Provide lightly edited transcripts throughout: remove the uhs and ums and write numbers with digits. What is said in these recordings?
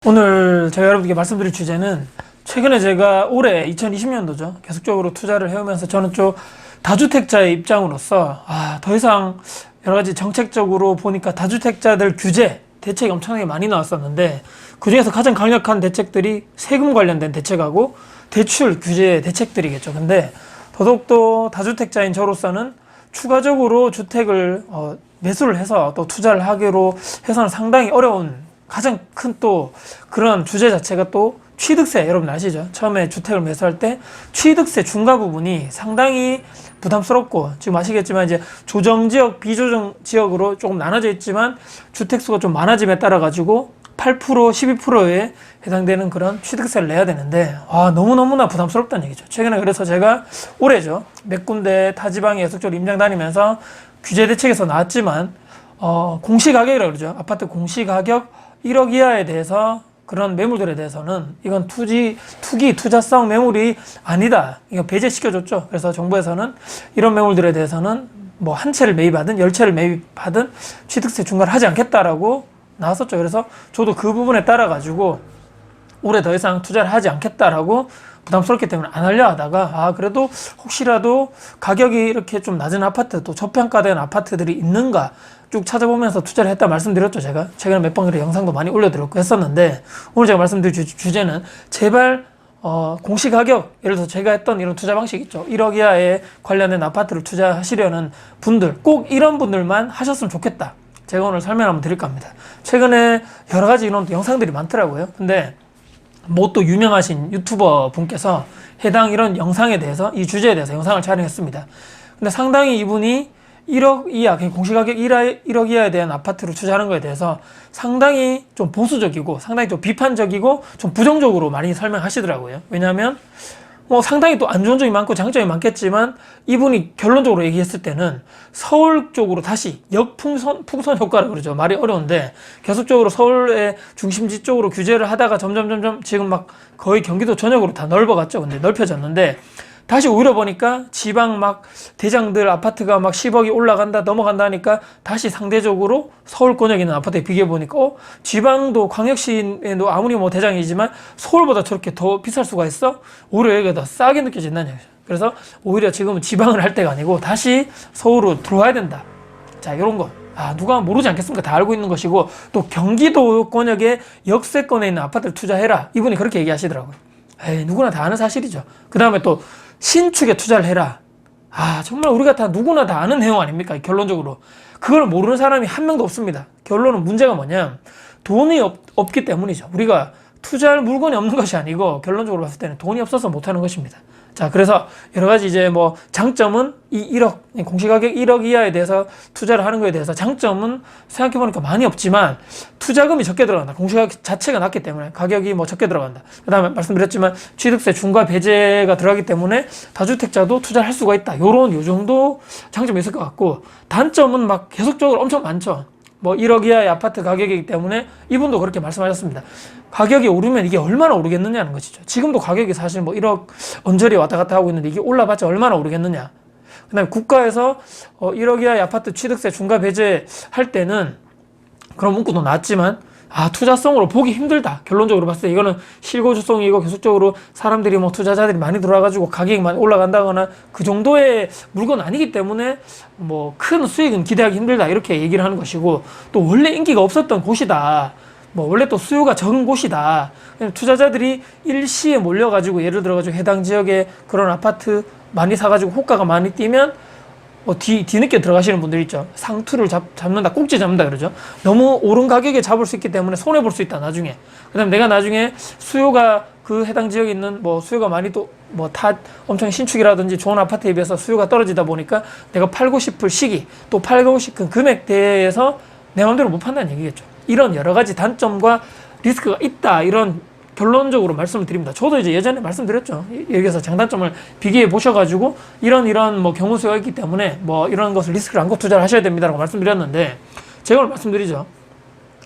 오늘 제가 여러분께 말씀드릴 주제는 최근에 제가 올해 2020년도죠. 계속적으로 투자를 해오면서 저는 좀 다주택자의 입장으로서 더 이상 여러 가지 정책적으로 보니까 다주택자들 규제, 대책이 엄청나게 많이 나왔었는데 그중에서 가장 강력한 대책들이 세금 관련된 대책하고 대출 규제 대책들이겠죠. 근데 더더욱더 다주택자인 저로서는 추가적으로 주택을 매수를 해서 또 투자를 하기로 해서는 상당히 어려운 가장 큰 또 그런 주제 자체가 또 취득세, 여러분 아시죠? 처음에 주택을 매수할 때 취득세 중과 부분이 상당히 부담스럽고, 지금 아시겠지만 이제 조정지역, 비조정지역으로 조금 나눠져 있지만 주택수가 좀 많아짐에 따라 가지고 8%, 12%에 해당되는 그런 취득세를 내야 되는데 너무너무나 부담스럽다는 얘기죠. 최근에 그래서 제가 올해죠, 몇 군데 타지방에 계속적으로 임장 다니면서 규제 대책에서 나왔지만 공시가격이라고 그러죠. 아파트 공시가격 1억 이하에 대해서 그런 매물들에 대해서는 이건 투기, 투자성 매물이 아니다. 이거 배제시켜줬죠. 그래서 정부에서는 이런 매물들에 대해서는 뭐 한 채를 매입하든 10채를 매입하든 취득세 중과를 하지 않겠다라고 나왔었죠. 그래서 저도 그 부분에 따라 가지고 올해 더 이상 투자를 하지 않겠다라고 부담스럽기 때문에 안 하려 하다가 그래도 혹시라도 가격이 이렇게 좀 낮은 아파트, 또 저평가된 아파트들이 있는가 쭉 찾아보면서 투자를 했다 말씀드렸죠. 제가 최근에 몇 번 그런 영상도 많이 올려드렸고 했었는데, 오늘 제가 말씀드릴 주제는 제발 공시가격, 예를 들어서 제가 했던 이런 투자 방식 있죠. 1억 이하에 관련된 아파트를 투자하시려는 분들, 꼭 이런 분들만 하셨으면 좋겠다. 제가 오늘 설명 한번 드릴까 합니다. 최근에 여러 가지 이런 영상들이 많더라고요. 근데 뭐 또 유명하신 유튜버 분께서 해당 이런 영상에 대해서, 이 주제에 대해서 영상을 촬영했습니다. 근데 상당히 이분이 1억 이하, 공시가격 1억 이하에 대한 아파트를 투자하는 거에 대해서 상당히 좀 보수적이고 상당히 좀 비판적이고 좀 부정적으로 많이 설명하시더라고요. 왜냐하면 상당히 또 안 좋은 점이 많고 장점이 많겠지만, 이분이 결론적으로 얘기했을 때는 서울 쪽으로 다시 풍선 효과라고 그러죠. 말이 어려운데 계속적으로 서울의 중심지 쪽으로 규제를 하다가 점점 지금 막 거의 경기도 전역으로 다 넓어갔죠. 근데 넓혀졌는데 다시 오히려 보니까 지방 막 대장들 아파트가 막 10억이 올라간다 넘어간다 하니까 다시 상대적으로 서울권역 있는 아파트에 비교해 보니까 지방도 광역시에도 아무리 뭐 대장이지만 서울보다 저렇게 더 비쌀 수가 있어? 오히려 여기가 더 싸게 느껴진다는 얘기죠. 그래서 오히려 지금은 지방을 할 때가 아니고 다시 서울로 들어와야 된다. 자, 이런 거 누가 모르지 않겠습니까? 다 알고 있는 것이고, 또 경기도 권역에 역세권에 있는 아파트를 투자해라, 이분이 그렇게 얘기하시더라고요. 누구나 다 아는 사실이죠. 그 다음에 또 신축에 투자를 해라. 정말 우리가 다 누구나 다 아는 내용 아닙니까? 결론적으로 그걸 모르는 사람이 한 명도 없습니다. 결론은 문제가 뭐냐, 돈이 없기 때문이죠. 우리가 투자할 물건이 없는 것이 아니고 결론적으로 봤을 때는 돈이 없어서 못하는 것입니다. 자, 그래서 여러 가지 이제 뭐 장점은 이 1억, 공시가격 1억 이하에 대해서 투자를 하는 거에 대해서 장점은 생각해보니까 많이 없지만 투자금이 적게 들어간다. 공시가격 자체가 낮기 때문에 가격이 뭐 적게 들어간다. 그 다음에 말씀드렸지만 취득세 중과 배제가 들어가기 때문에 다주택자도 투자를 할 수가 있다. 요 정도 장점이 있을 것 같고, 단점은 막 계속적으로 엄청 많죠. 뭐 1억 이하의 아파트 가격이기 때문에 이분도 그렇게 말씀하셨습니다. 가격이 오르면 이게 얼마나 오르겠느냐는 것이죠. 지금도 가격이 사실 뭐 1억 언저리 왔다 갔다 하고 있는데 이게 올라봤자 얼마나 오르겠느냐. 그 다음에 국가에서 1억 이하의 아파트 취득세 중과 배제 할 때는 그런 문구도 나왔지만 투자성으로 보기 힘들다. 결론적으로 봤을 때 이거는 실거주성이고 계속적으로 사람들이 뭐 투자자들이 많이 들어와가지고 가격이 많이 올라간다거나 그 정도의 물건 아니기 때문에 뭐 큰 수익은 기대하기 힘들다, 이렇게 얘기를 하는 것이고, 또 원래 인기가 없었던 곳이다, 뭐 원래 또 수요가 적은 곳이다, 투자자들이 일시에 몰려가지고 예를 들어가지고 해당 지역에 그런 아파트 많이 사가지고 호가가 많이 뛰면 뒤늦게 들어가시는 분들 있죠. 상투를 잡는다, 꼭지 잡는다 그러죠. 너무 오른 가격에 잡을 수 있기 때문에 손해볼 수 있다, 나중에. 그 다음에 내가 나중에 수요가 그 해당 지역에 있는 수요가 많이 또 엄청 신축이라든지 좋은 아파트에 비해서 수요가 떨어지다 보니까 내가 팔고 싶을 시기, 또 팔고 싶은 금액대에서 내 마음대로 못 판다는 얘기겠죠. 이런 여러 가지 단점과 리스크가 있다, 이런 결론적으로 말씀을 드립니다. 저도 이제 예전에 말씀드렸죠. 여기서 장단점을 비교해 보셔가지고 이런 뭐 경우 수가 있기 때문에 뭐 이런 것을 리스크를 안고 투자를 하셔야 됩니다라고 말씀드렸는데, 제가 오늘 말씀드리죠.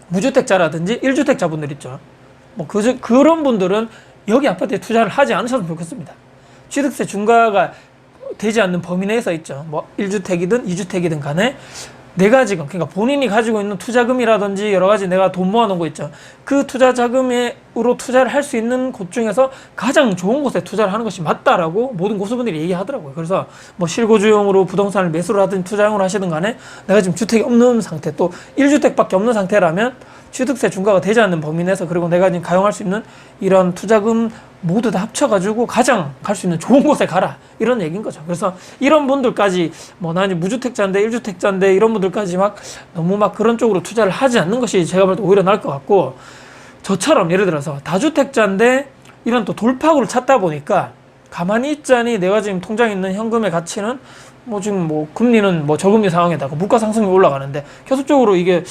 무주택자라든지 1주택자분들 있죠. 뭐 그런 분들은 여기 아파트에 투자를 하지 않으셔도 좋겠습니다. 취득세 중과가 되지 않는 범위 내에서 있죠. 뭐 1주택이든 2주택이든 간에 내가 지금 그러니까 본인이 가지고 있는 투자금이라든지 여러 가지 내가 돈 모아놓은 거 있죠. 그 투자 자금으로 투자를 할 수 있는 곳 중에서 가장 좋은 곳에 투자를 하는 것이 맞다라고 모든 고수분들이 얘기하더라고요. 그래서 뭐 실거주용으로 부동산을 매수를 하든 투자용으로 하시든 간에 내가 지금 주택이 없는 상태, 또 1주택밖에 없는 상태라면 취득세 중과가 되지 않는 범위 내에서, 그리고 내가 지금 가용할 수 있는 이런 투자금 모두 다 합쳐가지고 가장 갈 수 있는 좋은 곳에 가라, 이런 얘기인 거죠. 그래서 이런 분들까지 뭐 나는 무주택자인데 1주택자인데 이런 분들까지 막 너무 막 그런 쪽으로 투자를 하지 않는 것이 제가 볼 때 오히려 나을 것 같고, 저처럼 예를 들어서 다주택자인데 이런 또 돌파구를 찾다 보니까 가만히 있자니 내가 지금 통장에 있는 현금의 가치는 뭐 지금 뭐 금리는 뭐 저금리 상황에다가 물가 상승이 올라가는데 계속적으로 이게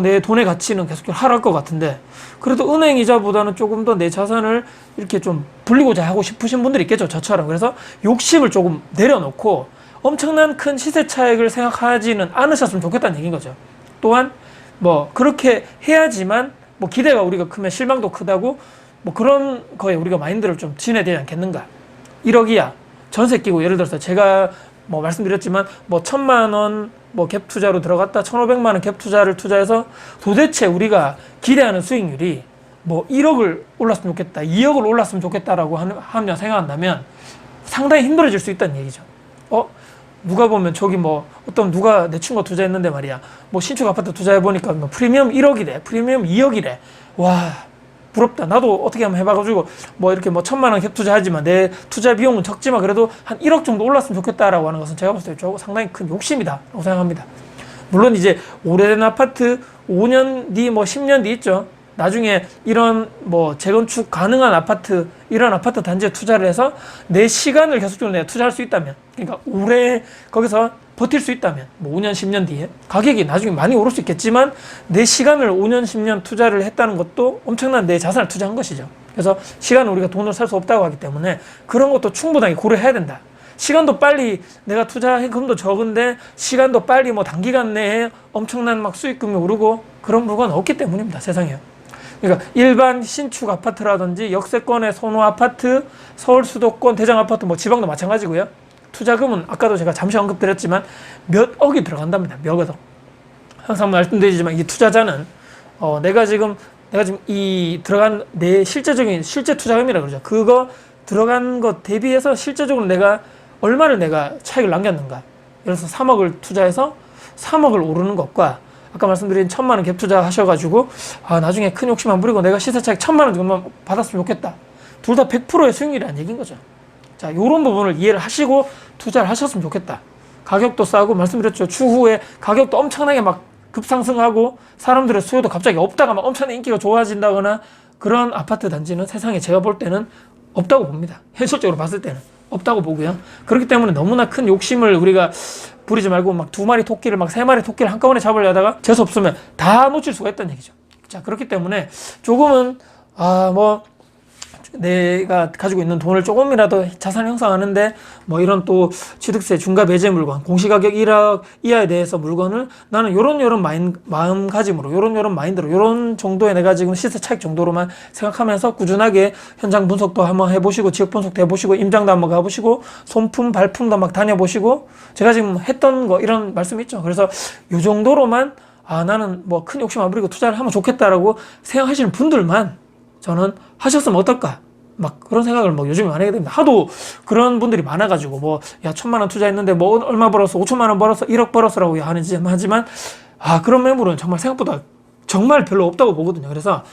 내 돈의 가치는 계속적으로 하락할 것 같은데, 그래도 은행 이자보다는 조금 더 내 자산을 이렇게 좀 불리고자 하고 싶으신 분들이 있겠죠, 저처럼. 그래서 욕심을 조금 내려놓고 엄청난 큰 시세 차익을 생각하지는 않으셨으면 좋겠다는 얘기인 거죠. 또한 뭐 그렇게 해야지만 뭐 기대가 우리가 크면 실망도 크다고, 뭐 그런 거에 우리가 마인드를 좀 지내야 되지 않겠는가. 1억 이하 전세 끼고, 예를 들어서 제가 뭐 말씀드렸지만 뭐 1,000만 원 뭐 갭 투자로 들어갔다 1,500만 원 갭 투자를 투자해서 도대체 우리가 기대하는 수익률이 뭐 1억을 올랐으면 좋겠다, 2억을 올랐으면 좋겠다라고 하며 생각한다면 상당히 힘들어질 수 있다는 얘기죠. 누가 보면 저기 뭐 어떤 누가 내 친구가 투자했는데 말이야, 뭐 신축 아파트 투자해 보니까 뭐 프리미엄 1억이래, 프리미엄 2억이래. 와, 부럽다. 나도 어떻게 한번 해봐가지고 뭐 이렇게 뭐 1,000만 원 갭 투자하지만 내 투자 비용은 적지만 그래도 한 1억 정도 올랐으면 좋겠다라고 하는 것은 제가 봤을 때 상당히 큰 욕심이다라고 생각합니다. 물론 이제 오래된 아파트 5년 뒤 뭐 10년 뒤 있죠. 나중에 이런 뭐 재건축 가능한 아파트, 이런 아파트 단지에 투자를 해서 내 시간을 계속적으로 내가 투자할 수 있다면, 그러니까 오래 거기서 버틸 수 있다면 뭐 5년 10년 뒤에 가격이 나중에 많이 오를 수 있겠지만 내 시간을 5년 10년 투자를 했다는 것도 엄청난 내 자산을 투자한 것이죠. 그래서 시간은 우리가 돈으로 살 수 없다고 하기 때문에 그런 것도 충분하게 고려해야 된다. 시간도 빨리, 내가 투자금도 적은데 시간도 빨리 뭐 단기간 내에 엄청난 막 수익금이 오르고 그런 물건은 없기 때문입니다, 세상에. 그러니까 일반 신축 아파트라든지 역세권의 선호 아파트, 서울 수도권 대장 아파트, 뭐 지방도 마찬가지고요. 투자금은 아까도 제가 잠시 언급드렸지만 몇 억이 들어간답니다. 몇 억. 항상 말씀드리지만 이 투자자는 내가 지금 이 들어간 내 실제 투자금이라 그러죠. 그거 들어간 것 대비해서 실제적으로 내가 얼마를 내가 차익을 남겼는가. 예를 들어서 3억을 투자해서 3억을 오르는 것과 아까 말씀드린 1,000만 원 갭 투자 하셔가지고 나중에 큰 욕심 안 부리고 내가 시세 차익 1,000만 원 정도만 받았으면 좋겠다. 둘 다 100%의 수익률이라는 얘기인 거죠. 자, 요런 부분을 이해를 하시고 투자를 하셨으면 좋겠다. 가격도 싸고, 말씀드렸죠. 추후에 가격도 엄청나게 막 급상승하고 사람들의 수요도 갑자기 없다가 막 엄청나게 인기가 좋아진다거나 그런 아파트 단지는 세상에 제가 볼 때는 없다고 봅니다. 현실적으로 봤을 때는 없다고 보고요. 그렇기 때문에 너무나 큰 욕심을 우리가 부리지 말고 막 2마리 토끼를 막 3마리 토끼를 한꺼번에 잡으려다가 재수 없으면 다 놓칠 수가 있다는 얘기죠. 자, 그렇기 때문에 조금은 내가 가지고 있는 돈을 조금이라도 자산 형성하는데 뭐 이런 또 취득세 중과 배제 물건, 공시가격 1억 이하에 대해서 물건을 나는 요런 마음가짐으로, 요런 마인드로, 요런 정도의 내가 지금 시세 차익 정도로만 생각하면서 꾸준하게 현장 분석도 한번 해보시고, 지역 분석도 해보시고, 임장도 한번 가보시고, 손품 발품도 막 다녀보시고, 제가 지금 했던 거 이런 말씀 있죠. 그래서 요 정도로만 나는 뭐 큰 욕심 안 부리고 투자를 하면 좋겠다라고 생각하시는 분들만 저는 하셨으면 어떨까? 막 그런 생각을 뭐 요즘에 많이 하게 됩니다. 하도 그런 분들이 많아가지고 뭐 1,000만 원 투자했는데 뭐 얼마 벌었어, 5천만 원 벌었어, 1억 벌었어라고 하지만 그런 매물은 정말 생각보다 정말 별로 없다고 보거든요. 그래서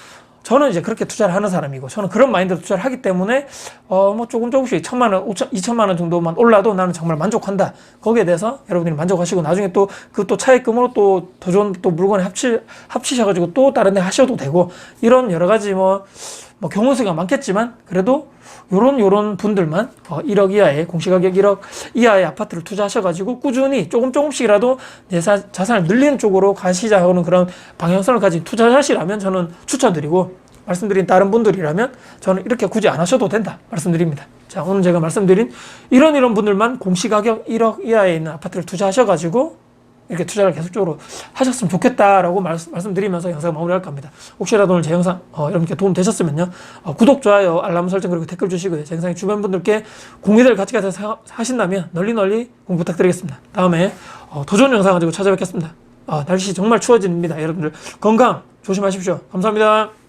저는 이제 그렇게 투자를 하는 사람이고, 저는 그런 마인드로 투자를 하기 때문에 뭐 조금씩 1,000만 원, 2,000만 원 정도만 올라도 나는 정말 만족한다. 거기에 대해서 여러분들이 만족하시고 나중에 또 그 차익금으로 또 더 좋은 또 물건에 합치셔가지고 또 다른 데 하셔도 되고, 이런 여러 가지 뭐 경우 수가 많겠지만 그래도 요런 분들만 1억 이하의 공시가격 1억 이하의 아파트를 투자하셔가지고 꾸준히 조금씩이라도 내 자산을 늘리는 쪽으로 가시자는 그런 방향성을 가진 투자자시라면 저는 추천드리고, 말씀드린 다른 분들이라면 저는 이렇게 굳이 안 하셔도 된다 말씀드립니다. 자, 오늘 제가 말씀드린 이런 분들만 공시가격 1억 이하에 있는 아파트를 투자하셔가지고 이렇게 투자를 계속적으로 하셨으면 좋겠다라고 말씀드리면서 영상을 마무리할까 합니다. 혹시라도 오늘 제 영상 여러분께 도움 되셨으면요, 구독, 좋아요, 알람 설정, 그리고 댓글 주시고요. 제 영상이 주변 분들께 공유될 가치가 돼서 하신다면 널리 공유 부탁드리겠습니다. 다음에 더 좋은 영상 가지고 찾아뵙겠습니다. 날씨 정말 추워집니다. 여러분들 건강 조심하십시오. 감사합니다.